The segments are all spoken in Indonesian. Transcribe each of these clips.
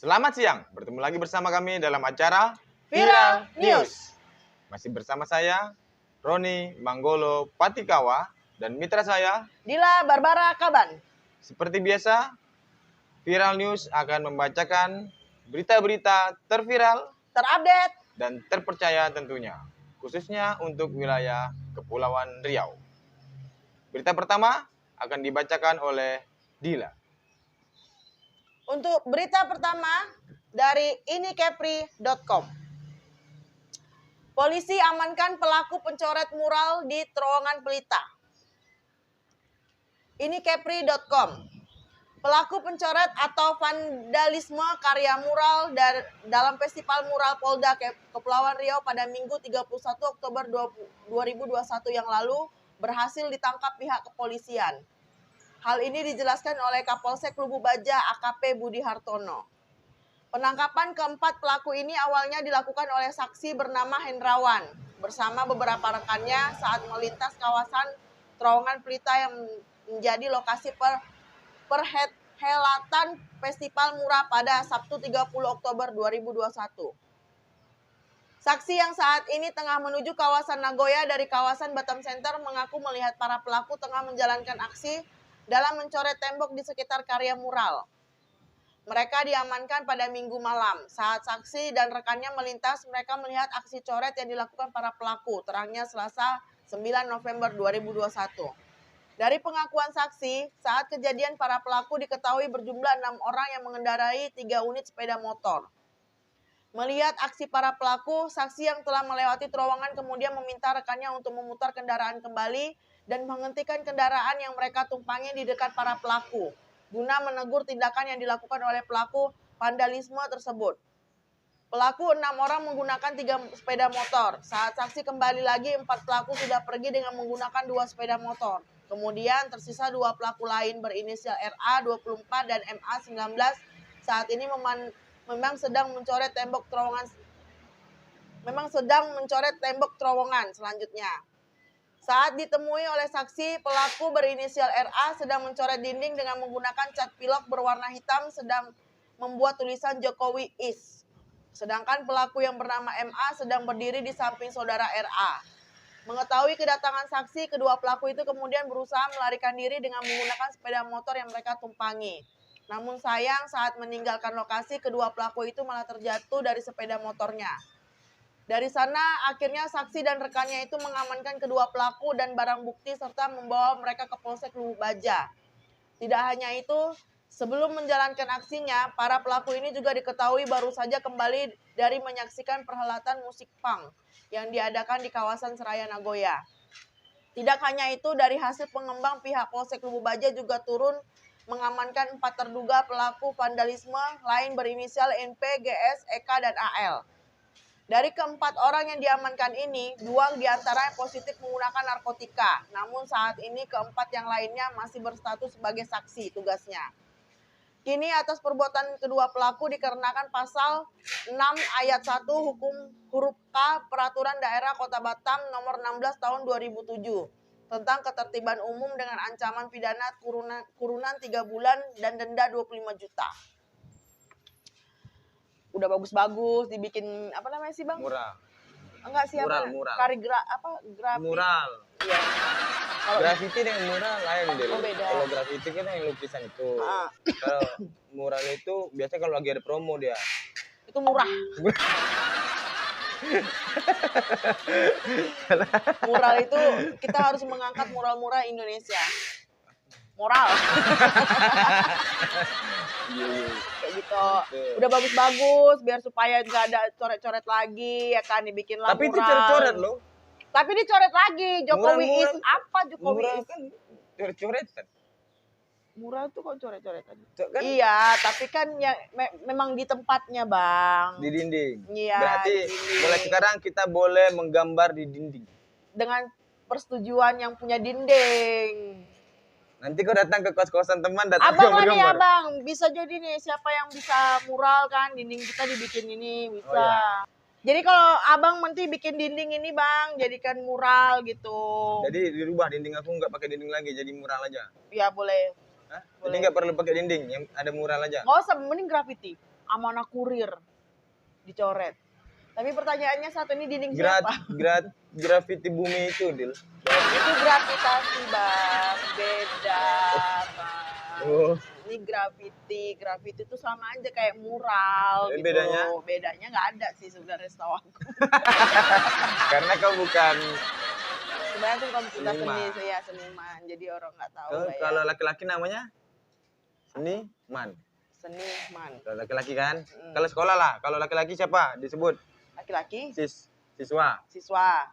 Selamat siang, bertemu lagi bersama kami dalam acara Viral News. Masih bersama saya, Roni Manggolo Patikawa, dan mitra saya, Dila Barbara Kaban. Seperti biasa, Viral News akan membacakan berita-berita terviral, Terupdate, dan terpercaya tentunya, khususnya untuk wilayah Kepulauan Riau. Berita pertama akan dibacakan oleh Dila. untuk berita pertama dari inikepri.com. Polisi amankan pelaku pencoret mural di terowongan Pelita. Inikepri.com. Pelaku pencoret atau vandalisme karya mural dalam Festival Mural Polda Kepulauan Riau pada Minggu 31 Oktober 2021 yang lalu berhasil ditangkap pihak kepolisian. Hal ini dijelaskan oleh Kapolsek Lubu Baja AKP Budi Hartono. Penangkapan keempat pelaku ini awalnya dilakukan oleh saksi bernama Hendrawan bersama beberapa rekannya saat melintas kawasan terowongan Pelita yang menjadi lokasi perhelatan Festival Murah pada Sabtu 30 Oktober 2021. Saksi yang saat ini tengah menuju kawasan Nagoya dari kawasan Batam Center mengaku melihat para pelaku tengah menjalankan aksi dalam mencoret tembok di sekitar karya mural. Mereka diamankan pada Minggu malam. Saat saksi dan rekannya melintas, mereka melihat aksi coret yang dilakukan para pelaku. Terangnya Selasa 9 November 2021. Dari pengakuan saksi, saat kejadian para pelaku diketahui berjumlah 6 orang yang mengendarai 3 unit sepeda motor. Melihat aksi para pelaku, saksi yang telah melewati terowongan kemudian meminta rekannya untuk memutar kendaraan kembali dan menghentikan kendaraan yang mereka tumpangi di dekat para pelaku, guna menegur tindakan yang dilakukan oleh pelaku vandalisme tersebut. Pelaku 6 orang menggunakan 3 sepeda motor. Saat saksi kembali lagi, 4 pelaku sudah pergi dengan menggunakan 2 sepeda motor. Kemudian tersisa 2 pelaku lain berinisial RA 24 dan MA 19 saat ini memang sedang mencoret tembok terowongan selanjutnya. Saat ditemui oleh saksi, pelaku berinisial RA sedang mencoret dinding dengan menggunakan cat pilok berwarna hitam sedang membuat tulisan Jokowi is. Sedangkan pelaku yang bernama MA sedang berdiri di samping saudara RA. Mengetahui kedatangan saksi, kedua pelaku itu kemudian berusaha melarikan diri dengan menggunakan sepeda motor yang mereka tumpangi. Namun sayang saat meninggalkan lokasi, kedua pelaku itu malah terjatuh dari sepeda motornya. Dari sana akhirnya saksi dan rekannya itu mengamankan kedua pelaku dan barang bukti serta membawa mereka ke Polsek Lubu Baja. Tidak hanya itu, sebelum menjalankan aksinya, para pelaku ini juga diketahui baru saja kembali dari menyaksikan perhelatan musik punk yang diadakan di kawasan Seraya Nagoya. Tidak hanya itu, dari hasil pengembang pihak Polsek Lubu Baja juga turun mengamankan 4 terduga pelaku vandalisme lain berinisial NP, GS, EK, dan AL. Dari keempat orang yang diamankan ini, 2 diantaranya positif menggunakan narkotika. Namun saat ini keempat yang lainnya masih berstatus sebagai saksi tugasnya. Kini atas perbuatan kedua pelaku dikenakan pasal 6 ayat 1 hukum huruf K Peraturan Daerah Kota Batam nomor 16 tahun 2007 tentang ketertiban umum dengan ancaman pidana kurungan 3 bulan dan denda 25 juta. Udah bagus-bagus dibikin apa namanya sih, Bang? Mural. Enggak sih, Mural. grafik. Mural. Iya. Kalau Grafiti dengan mural lain deh. Oh, beda. Kalau grafiti kan yang lukisan itu. Kalau mural itu biasanya kalau lagi ada promo dia. itu murah. Mural itu kita harus mengangkat mural-mural Indonesia. Moral. Kayak gitu. Udah bagus-bagus biar supaya nggak ada coret-coret lagi ya kan, dibikin lah Tapi mural. itu coret-coret loh. Tapi dicoret lagi. Jokowi is apa Jokowi mural is? Kan coret-coretan. Mural tuh kok coret-coretan? Kan Iya, tapi kan ya memang di tempatnya, Bang. di dinding. Iya. Berarti mulai sekarang kita boleh menggambar di dinding. Dengan persetujuan yang punya dinding. Nanti kau datang ke kos-kosan teman, datang Abang lah nih, gambar. Abang. Bisa jadi nih siapa yang bisa mural kan, dinding kita dibikin ini bisa. Oh, iya. Jadi kalau Abang nanti bikin dinding ini, Bang, jadikan mural gitu. Jadi dirubah dinding aku nggak pakai dinding lagi, jadi mural aja. Ya boleh. Hah? Jadi nggak perlu pakai dinding, yang ada mural aja. Nggak usah, mending graffiti. amanah kurir dicoret. Tapi pertanyaannya satu, ini dinding siapa? Grafiti bumi itu, Dil. Itu gravitasi, Bang. Beda, Bang. Oh. Ini grafiti itu sama aja kayak mural gitu. Bedanya nggak ada sih sebenarnya setahu aku. Karena kau bukan. Sebenarnya itu bukan pecinta seni, saya seniman. Jadi orang nggak tahu. Kalau laki-laki namanya seniman. Kalau laki-laki kan. Kalau sekolah lah. Kalau laki-laki siapa disebut? Laki-laki? Siswa.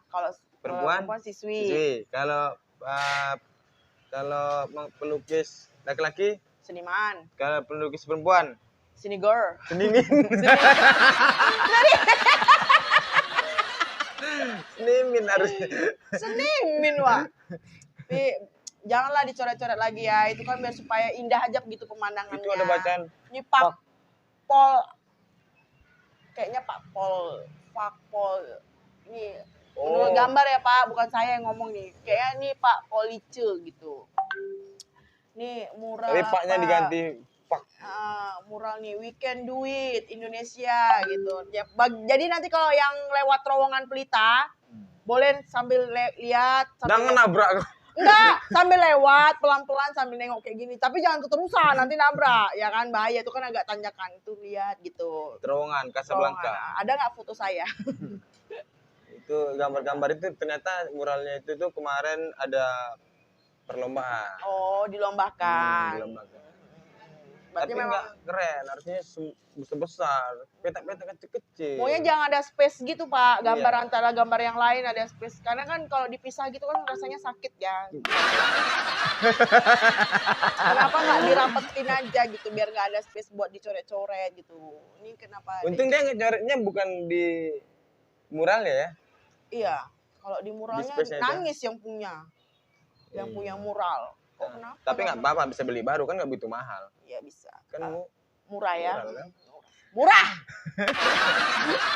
Kalau perempuan siswi. Kalau pelukis laki-laki seniman. Kalau pelukis perempuan seniman. Senimin harusnya. Senimin, Wak. Tapi janganlah dicoret-coret lagi ya. Itu kan biar supaya indah aja begitu pemandangannya. Itu ada bacaan. Ini Pak Pol. Kayaknya Pak Pol. Ini menurut gambar ya, Pak. Bukan saya yang ngomong nih. Kayaknya ini Pak Police gitu. Nih mural. Tapi Paknya diganti Pak. Mural nih, we can do it Indonesia gitu. Ya, jadi nanti kalau yang lewat terowongan Pelita boleh sambil lihat. Jangan nabrak. Enggak, sambil lewat pelan-pelan sambil nengok kayak gini. Tapi jangan keterusan, nanti nabrak. Ya kan bahaya, itu kan agak tanjakan. Itu lihat gitu. Terowongan Casablanca. Ada nggak foto saya? Itu gambar-gambar itu ternyata muralnya itu tuh kemarin ada perlombaan. Oh, dilombakan. Berarti tapi memang keren, harusnya besar-besar, petak-petak kecil-kecil. Maunya jangan ada space gitu, Pak. Gambar antara gambar yang lain ada space. Karena kan kalau dipisah gitu kan rasanya sakit ya. Kenapa nggak dirapetin aja gitu biar nggak ada space buat dicoret-coret gitu. Ini kenapa? Untung dia ngecoretnya bukan di muralnya ya. Iya, kalau di muralnya nangis yang punya. Yang punya mural. Kok kenapa? Tapi nggak apa-apa, bisa beli baru kan, nggak begitu mahal. Iya bisa. Kan murah ya. Kan? Murah.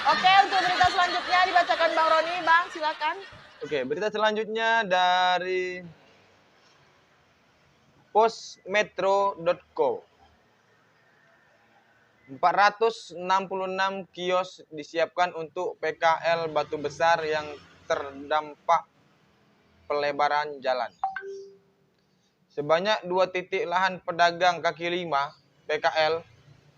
Oke, untuk berita selanjutnya dibacakan Bang Roni. Bang, silakan. Oke, berita selanjutnya dari postmetro.co. 466 kios disiapkan untuk PKL Batu Besar yang terdampak pelebaran jalan. Sebanyak 2 titik lahan pedagang kaki lima PKL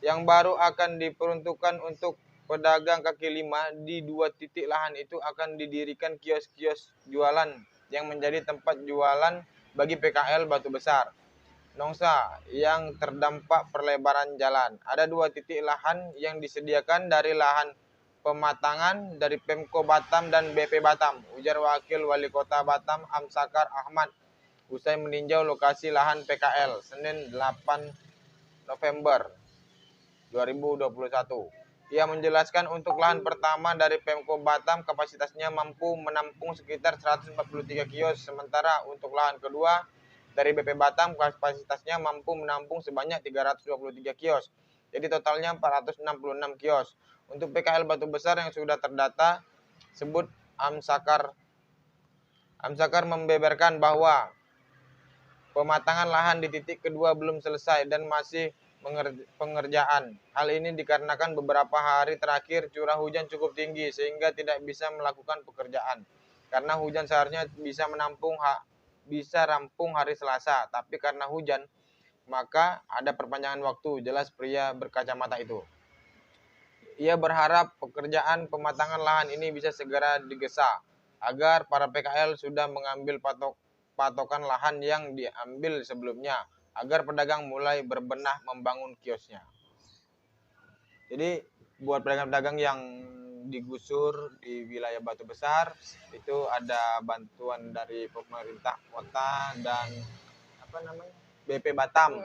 yang baru akan diperuntukkan untuk pedagang kaki lima. Di 2 titik lahan itu akan didirikan kios-kios jualan yang menjadi tempat jualan bagi PKL Batu Besar Nongsa yang terdampak perlebaran jalan. Ada 2 titik lahan yang disediakan dari lahan pematangan dari Pemko Batam dan BP Batam, ujar Wakil Wali Kota Batam Amsakar Ahmad usai meninjau lokasi lahan PKL Senin 8 November 2021. Ia menjelaskan untuk lahan pertama dari Pemko Batam kapasitasnya mampu menampung sekitar 143 kios, sementara untuk lahan kedua dari BP Batam kapasitasnya mampu menampung sebanyak 323 kios. Jadi totalnya 466 kios. Untuk PKL Batu Besar yang sudah terdata, sebut Amsakar membeberkan bahwa pematangan lahan di titik kedua belum selesai dan masih pengerjaan. Hal ini dikarenakan beberapa hari terakhir curah hujan cukup tinggi sehingga tidak bisa melakukan pekerjaan. Karena hujan seharusnya bisa rampung hari Selasa, tapi karena hujan maka ada perpanjangan waktu, jelas pria berkacamata itu. Ia berharap pekerjaan pematangan lahan ini bisa segera digesa agar para PKL sudah mengambil patokan lahan yang diambil sebelumnya agar pedagang mulai berbenah membangun kiosnya. Jadi buat pedagang-pedagang yang digusur di wilayah Batu Besar itu ada bantuan dari pemerintah kota dan BP Batam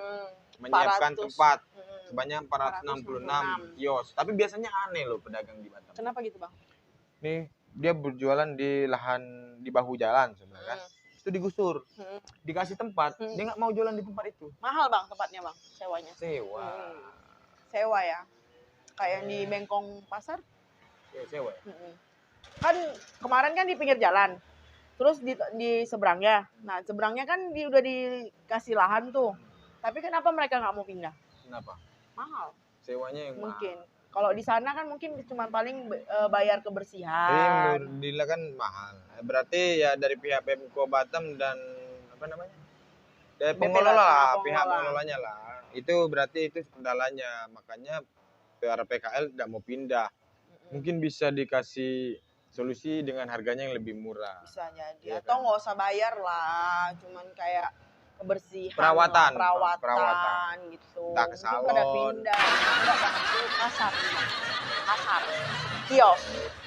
menyiapkan tempat sebanyak 466 kios. Tapi biasanya aneh loh pedagang di Batam. Kenapa gitu, Bang? Nih, dia berjualan di lahan di bahu jalan sebenarnya. Itu digusur. Dikasih tempat, dia nggak mau jualan di tempat itu. Mahal, Bang, tempatnya, Bang, sewanya. Sewa ya. Kayak di Bengkong Pasar. Sewa. Kan kemarin kan di pinggir jalan. Terus di seberangnya. Nah, seberangnya kan udah dikasih lahan tuh. Tapi kenapa mereka nggak mau pindah? Kenapa? Mahal. sewanya yang mahal. Mungkin. Kalau di sana kan mungkin cuma paling bayar Jadi kebersihan. menurut Dila kan mahal. Berarti ya dari pihak Pemko Batam dan apa namanya? Dari BP pengelola lah, lah, pengelola. pihak pengelolanya lah. Itu berarti itu kendalanya. Makanya para PKL tidak mau pindah. Mungkin bisa dikasih solusi dengan harganya yang lebih murah. Bisa jadi. Iya Atau kan? nggak usah bayar lah, cuman kayak kebersihan, Perawatan, lah, perawatan. gitu. Entah ke Mungkin pada salon. pindah. Enggak, Bang, itu kasar. Kasar. Kios.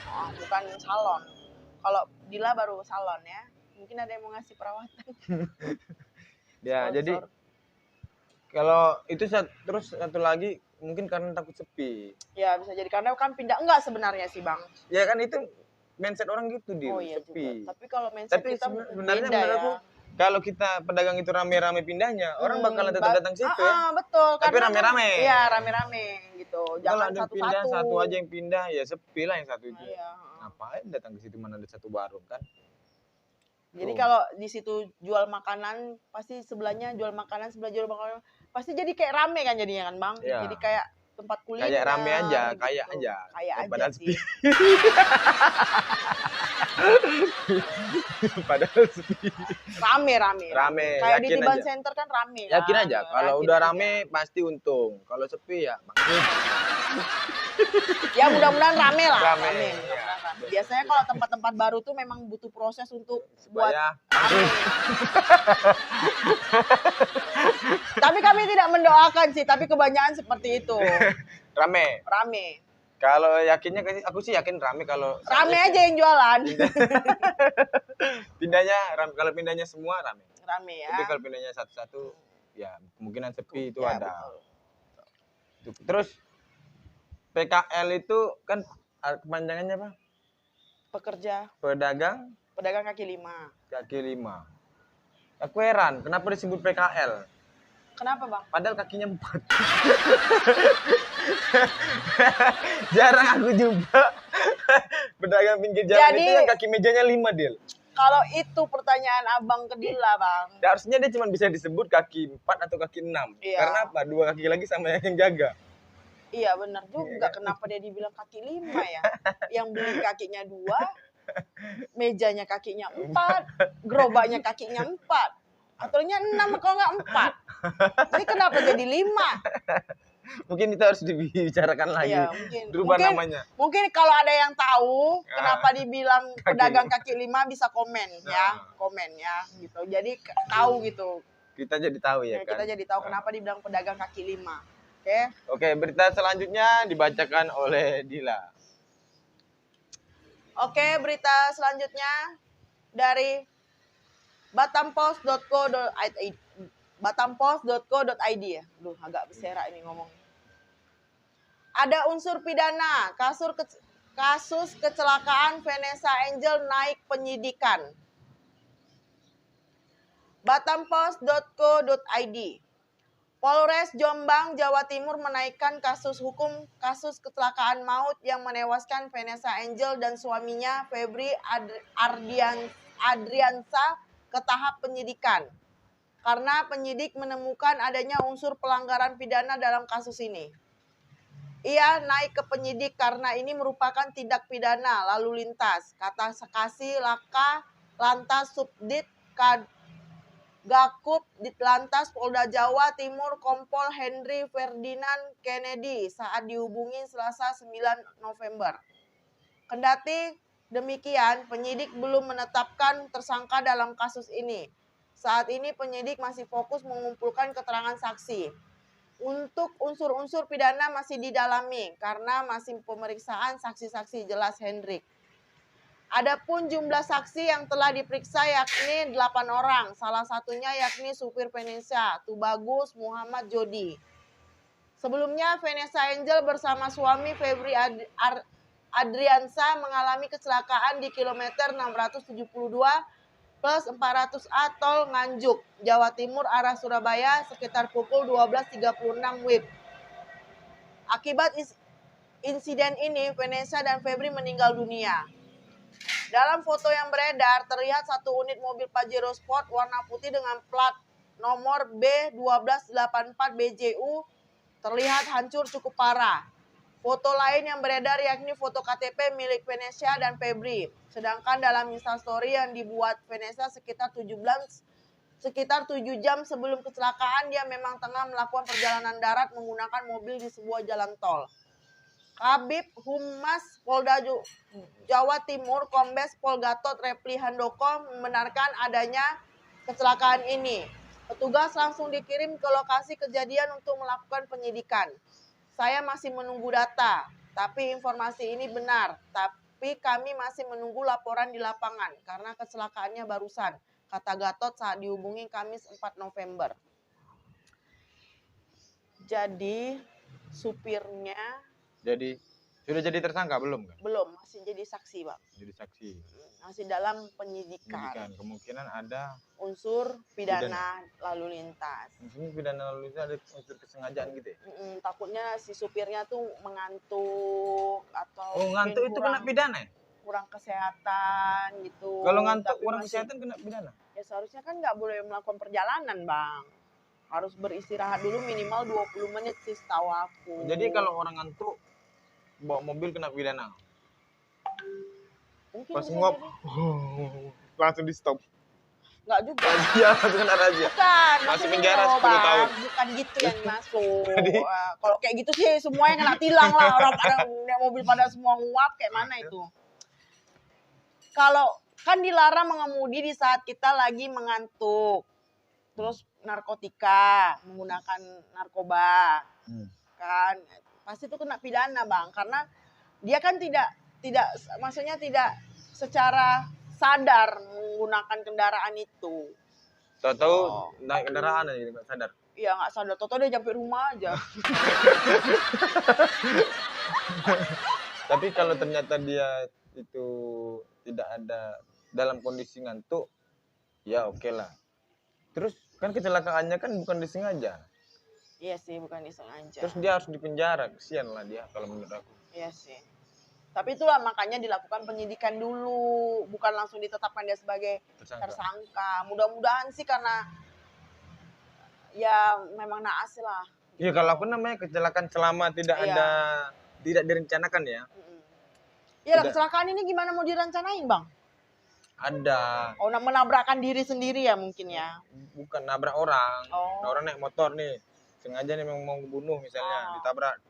Oh, bukan salon. Kalau Dila baru salon ya. Mungkin ada yang mau ngasih perawatan. Ya, Sponsor. jadi kalau itu terus satu lagi mungkin karena takut sepi. Ya bisa jadi karena kan pindah enggak sebenarnya sih Bang. Ya kan itu mindset orang gitu dia, Oh iya sepi. juga. Tapi kalau mindset Tapi kita sebenarnya beda menurut ya. aku kalau kita pedagang itu rame-rame pindahnya, orang bakalan tetap datang situ ya. Betul. Tapi Karena rame-rame. Iya rame-rame gitu. Kalau Jangan ada yang pindah satu-satu. satu aja yang pindah ya sepi lah yang satu itu. Iya. Ngapain datang ke situ mana ada satu warung kan? Jadi Tuh. kalau di situ jual makanan, pasti sebelahnya jual makanan, sebelah jual makanan, pasti jadi kayak rame kan jadinya kan Bang? Iya. Jadi kayak tempat kuliner. Kayak rame aja, gitu. kayak aja. Kayak aja Padahal sih. sepi. Padahal sepi. Rame. Rame, Kayak di yakin Tiban aja. Center kan rame. Yakin kan? aja, kalau Yakin udah aja. rame pasti untung. Kalau sepi ya bangkrut. Ya mudah-mudahan rame lah. Rame, Rame. ya. Mudah-mudahan rame. Biasanya kalau tempat-tempat baru tuh memang butuh proses untuk buat Supaya rame. Tapi kami tidak mendoakan sih, tapi kebanyakan seperti itu. rame. Rame. Kalau yakinnya aku sih yakin rame kalau Rame aja yang jualan. pindahnya rame. Kalau pindahnya semua rame. Rame ya. Tapi kalau pindahnya satu-satu ya kemungkinan sepi itu Ya, ada. betul. Terus PKL itu kan kepanjangannya apa? Pekerja, Pedagang pedagang kaki lima. kaki lima. Aku heran kenapa disebut PKL? Kenapa Bang? Padahal kakinya 4. Jarang aku jumpa pedagang pinggir jalan Jadi- itu yang kaki mejanya 5 Dil. Kalau itu pertanyaan Abang ke Dila Bang. Ya, harusnya dia cuma bisa disebut kaki 4 atau kaki 6. Iya. Karena apa? 2 kaki lagi sama yang jaga. Iya benar juga. Kenapa dia dibilang kaki lima ya? Yang beli kakinya 2, mejanya kakinya 4, gerobaknya kakinya 4. Aturannya 6 kalau nggak 4. Jadi kenapa jadi 5? Mungkin itu harus dibicarakan lagi. Iya, mungkin. Rubah Mungkin- namanya. Mungkin kalau ada yang tahu kenapa dibilang Kaki pedagang lima. kaki 5 bisa komen ya, komen ya gitu. Jadi tahu gitu. Kita jadi tahu ya Ya, kan. kita jadi tahu kenapa dibilang pedagang kaki 5. Oke. Oke, berita selanjutnya dibacakan oleh Dila. Oke, berita selanjutnya dari batampost.co.id. batampost.co.id ya. Duh, agak berserak ini ngomong. Ada unsur pidana, kasus kecelakaan Vanessa Angel naik penyidikan. batampost.co.id. Polres Jombang, Jawa Timur menaikkan kasus kecelakaan maut yang menewaskan Vanessa Angel dan suaminya Febri Adriansa ke tahap penyidikan. Karena penyidik menemukan adanya unsur pelanggaran pidana dalam kasus ini. Ia naik ke penyidik karena ini merupakan tindak pidana lalu lintas, kata Kasih Laka Lantas Subdit Gakup Ditlantas Polda Jawa Timur Kompol Henry Ferdinand Kennedy saat dihubungi Selasa 9 November. Kendati demikian, penyidik belum menetapkan tersangka dalam kasus ini. Saat ini penyidik masih fokus mengumpulkan keterangan saksi. Untuk unsur-unsur pidana masih didalami karena masih pemeriksaan saksi-saksi, jelas Hendrik. Adapun jumlah saksi yang telah diperiksa yakni 8 orang, salah satunya yakni supir Vanessa, Tubagus Muhammad Jodi. Sebelumnya Vanessa Angel bersama suami Febri Adriansa mengalami kecelakaan di kilometer 672 plus 400A Tol Nganjuk, Jawa Timur arah Surabaya sekitar pukul 12.36 WIB. Akibat insiden ini, Vanessa dan Febri meninggal dunia. Dalam foto yang beredar, terlihat satu unit mobil Pajero Sport warna putih dengan plat nomor B1284 BJU terlihat hancur cukup parah. Foto lain yang beredar yakni foto KTP milik Vanessa dan Febri. Sedangkan dalam Instastory yang dibuat Vanessa sekitar 7 jam sebelum kecelakaan, dia memang tengah melakukan perjalanan darat menggunakan mobil di sebuah jalan tol. Kabid Humas Polda Jawa Timur Kombes Pol Gatot Repli Handoko membenarkan adanya kecelakaan ini. Petugas langsung dikirim ke lokasi kejadian untuk melakukan penyidikan. Saya masih menunggu data, tapi informasi ini benar. Tapi kami masih menunggu laporan di lapangan karena kecelakaannya barusan, kata Gatot saat dihubungi Kamis 4 November. Jadi supirnya sudah jadi tersangka belum kan? belum, masih jadi saksi, Bang. Jadi saksi. Masih dalam penyidikan. Kemungkinan ada Unsur pidana lalu lintas. Maksudnya pidana lalu lintas ada unsur kesengajaan gitu ya? Takutnya si supirnya tuh mengantuk atau ngantuk itu kena pidana ya? Kurang kesehatan gitu. Kalau ngantuk Tapi kurang masih- kesehatan kena pidana? Ya seharusnya kan nggak boleh melakukan perjalanan, Bang. Harus beristirahat dulu minimal 20 menit sih setahu aku. Jadi kalau orang ngantuk bawa mobil kena pidana? mungkin Pas bisa nguap jadi. langsung di stop. Nggak juga. Iya, langsung kena razia. Bukan, Masuk maksudnya penjara loh, 10 Bang. tahun. Bukan gitu yang masuk. Kalau kayak gitu sih semuanya kena tilang lah. Orang pada mobil pada semua nguap kayak mana itu. Kalau kan dilarang mengemudi di saat kita lagi mengantuk. Terus narkotika, menggunakan narkoba. Kan pasti itu kena pidana, Bang, karena dia kan tidak maksudnya tidak secara sadar menggunakan kendaraan itu. Tahu-tahu naik kendaraan aja nggak sadar. Iya, nggak sadar, toto dia sampai rumah aja. Tapi kalau ternyata dia itu tidak ada dalam kondisi ngantuk, ya oke lah. Terus kan kecelakaannya kan bukan disengaja. Iya sih, bukan disengaja. Terus dia harus dipenjara, kesian lah dia kalau menurut aku. Iya sih. Tapi itulah makanya dilakukan penyidikan dulu, bukan langsung ditetapkan dia sebagai tersangka. Mudah-mudahan sih karena ya memang naas lah. Iya, kalau aku namanya kecelakaan selama tidak ada tidak direncanakan ya. Iya, kecelakaan ini gimana mau direncanain, Bang? Ada. Oh, menabrakkan diri sendiri ya mungkin ya. Bukan nabrak orang. Oh. Orang naik motor nih. Sengaja nih mau bunuh misalnya, ditabrak,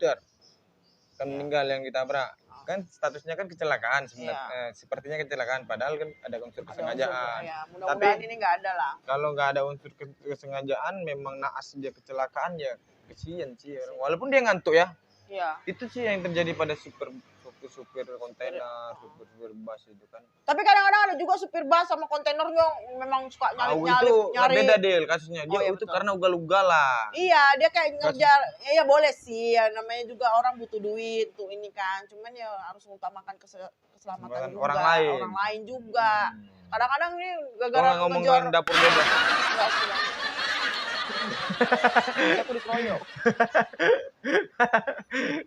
kan meninggal yang ditabrak. Kan statusnya kan kecelakaan sebenarnya. Sepertinya kecelakaan, padahal kan ada unsur kesengajaan. Ya, mudah-mudahan ini nggak ada lah. Kalau nggak ada unsur kesengajaan, memang naas dia kecelakaan ya kesian sih orang. Walaupun dia ngantuk ya. Iya. Itu sih yang terjadi pada supir kontainer, supir bus itu kan. Tapi kadang-kadang ada juga supir bus sama kontainer yang memang suka nyari. Beda Del kasusnya. Dia itu betul. karena ugal-ugalan. Iya, dia kayak ngejar. Ya boleh sih, ya namanya juga orang butuh duit tuh ini kan. Cuman ya harus mengutamakan keselamatan juga. Orang lain juga. Kadang-kadang ini gara-gara ngomongin dapur 12. Enggak sih, Bang. Aku dikeroyok.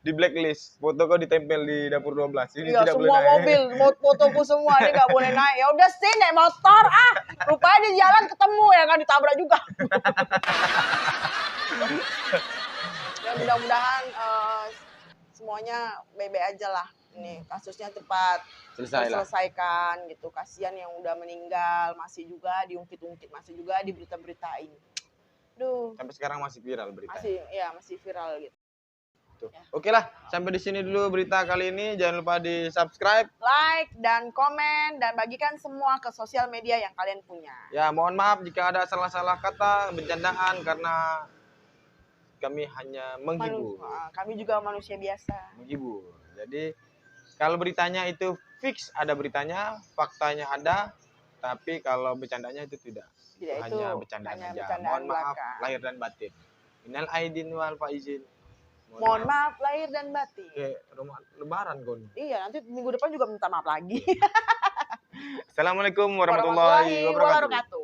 Di blacklist, foto kau ditempel di dapur 12. Ini iya, tidak semua boleh naik. mobil, fotoku semua ini nggak boleh naik. Ya udah sih naik motor rupanya di jalan ketemu ya kan ditabrak juga. Ya mudah-mudahan semuanya baik-baik aja lah. Ini kasusnya cepat diselesaikan gitu. Kasihan yang udah meninggal, masih juga diungkit-ungkit, masih juga diberita-beritain. Duh. Sampai sekarang masih viral berita. Masih viral gitu. Ya. Oke lah, sampai di sini dulu berita kali ini. Jangan lupa di subscribe, like, dan komen, dan bagikan semua ke sosial media yang kalian punya. Ya, mohon maaf jika ada salah-salah kata, bercandaan, karena kami hanya menghibur. Kami juga manusia biasa. Menghibur. Jadi, kalau beritanya itu fix ada beritanya, faktanya ada, tapi kalau bercandanya itu tidak. Hanya bercandaan aja. Mohon maaf lahir dan batin. Minal aidin wal faizin. Mohon maaf lahir dan batin. Lebaran kon. Iya, nanti minggu depan juga minta maaf lagi. Assalamualaikum warahmatullahi wabarakatuh.